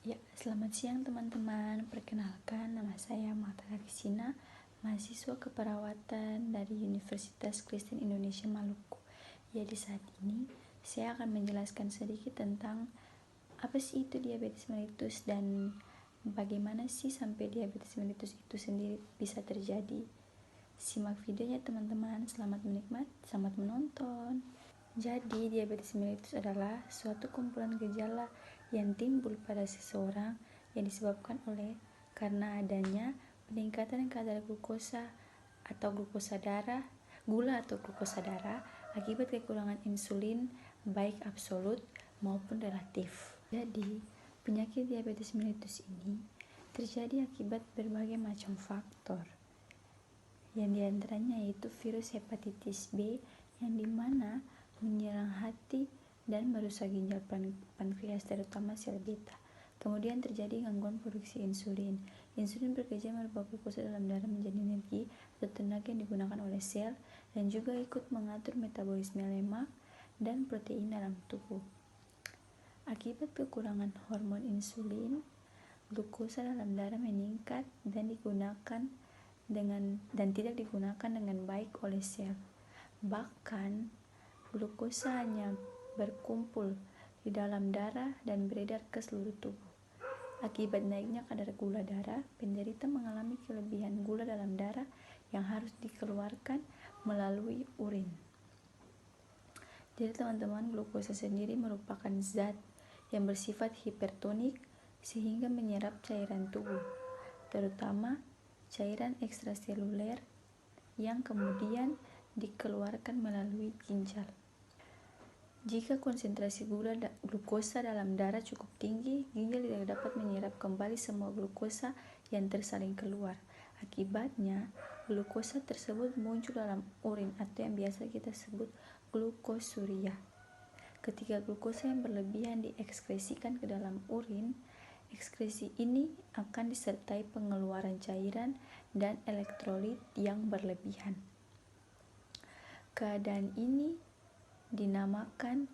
Ya, selamat siang teman-teman. Perkenalkan, nama saya Marta Karisina, mahasiswa keperawatan dari Universitas Kristen Indonesia Maluku. Ya, di saat ini saya akan menjelaskan sedikit tentang apa sih itu diabetes mellitus dan bagaimana sih sampai diabetes mellitus itu sendiri bisa terjadi. Simak videonya teman-teman. Selamat menikmati, selamat menonton. Jadi, diabetes mellitus adalah suatu kumpulan gejala yang timbul pada seseorang yang disebabkan oleh karena adanya peningkatan kadar glukosa atau gula atau glukosa darah akibat kekurangan insulin baik absolut maupun relatif. Jadi, penyakit diabetes mellitus ini terjadi akibat berbagai macam faktor. Yang diantaranya yaitu virus hepatitis B yang dimana menyerang hati dan merusak ginjal pankreas terutama sel beta. Kemudian terjadi gangguan produksi insulin. Insulin bekerja merubah glukosa dalam darah menjadi energi atau tenaga yang digunakan oleh sel dan juga ikut mengatur metabolisme lemak dan protein dalam tubuh. Akibat kekurangan hormon insulin, glukosa dalam darah meningkat dan tidak digunakan dengan baik oleh sel. Bahkan glukosa hanya berkumpul di dalam darah dan beredar ke seluruh tubuh. Akibat naiknya kadar gula darah, penderita mengalami kelebihan gula dalam darah yang harus dikeluarkan melalui urin. Jadi teman-teman, glukosa sendiri merupakan zat yang bersifat hipertonik sehingga menyerap cairan tubuh, terutama cairan ekstraseluler yang kemudian dikeluarkan melalui ginjal. Jika konsentrasi glukosa dalam darah cukup tinggi, ginjal tidak dapat menyerap kembali semua glukosa yang tersaring keluar. Akibatnya, glukosa tersebut muncul dalam urin atau yang biasa kita sebut glukosuria. Ketika glukosa yang berlebihan diekskresikan ke dalam urin, ekskresi ini akan disertai pengeluaran cairan dan elektrolit yang berlebihan. Keadaan ini dinamakan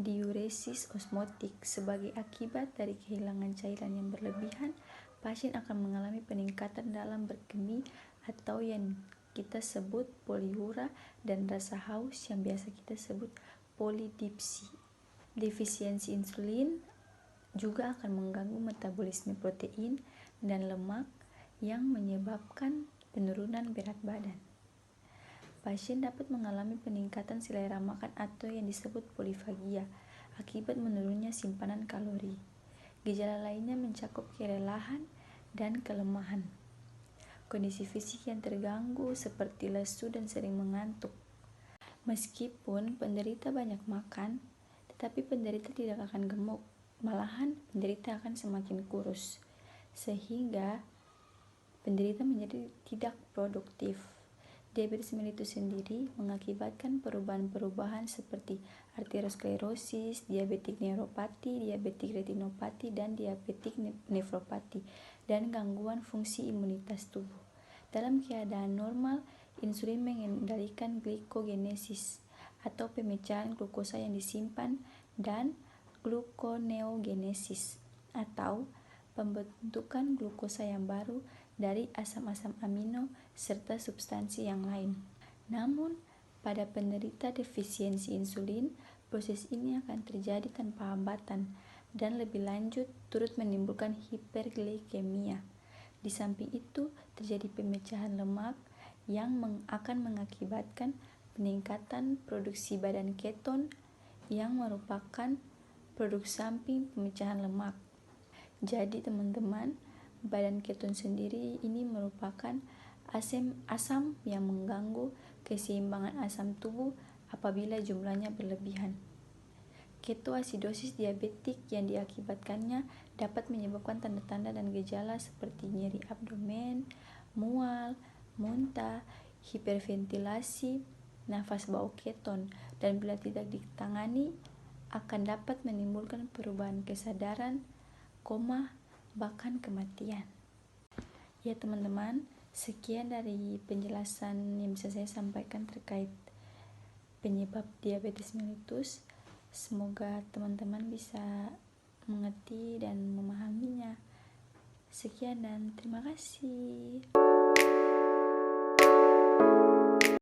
diuresis osmotik. Sebagai akibat dari kehilangan cairan yang berlebihan, pasien akan mengalami peningkatan dalam berkemih atau yang kita sebut poliura dan rasa haus yang biasa kita sebut polidipsi. Defisiensi insulin juga akan mengganggu metabolisme protein dan lemak yang menyebabkan penurunan berat badan. Pasien dapat mengalami peningkatan selera makan atau yang disebut polifagia akibat menurunnya simpanan kalori. Gejala lainnya mencakup kelelahan dan kelemahan. Kondisi fisik yang terganggu seperti lesu dan sering mengantuk. Meskipun penderita banyak makan, tetapi penderita tidak akan gemuk, malahan penderita akan semakin kurus, sehingga penderita menjadi tidak produktif. Diabetes mellitus sendiri mengakibatkan perubahan-perubahan seperti arteriosklerosis, diabetik neuropati, diabetik retinopati, dan diabetik nefropati, dan gangguan fungsi imunitas tubuh. Dalam keadaan normal, insulin mengendalikan glikogenesis atau pemecahan glukosa yang disimpan dan gluconeogenesis atau pembentukan glukosa yang baru dari asam-asam amino serta substansi yang lain. Namun, pada penderita defisiensi insulin, proses ini akan terjadi tanpa hambatan dan lebih lanjut turut menimbulkan hiperglikemia. Di samping itu, terjadi pemecahan lemak yang akan mengakibatkan peningkatan produksi badan keton yang merupakan produk samping pemecahan lemak. Jadi teman-teman, badan keton sendiri ini merupakan asam yang mengganggu keseimbangan asam tubuh apabila jumlahnya berlebihan. Ketoasidosis diabetik yang diakibatkannya dapat menyebabkan tanda-tanda dan gejala seperti nyeri abdomen, mual, muntah, hiperventilasi, nafas bau keton, dan bila tidak ditangani akan dapat menimbulkan perubahan kesadaran, koma, bahkan kematian. Ya teman-teman, sekian dari penjelasan yang bisa saya sampaikan terkait penyebab diabetes mellitus. Semoga teman-teman bisa mengerti dan memahaminya. Sekian dan terima kasih.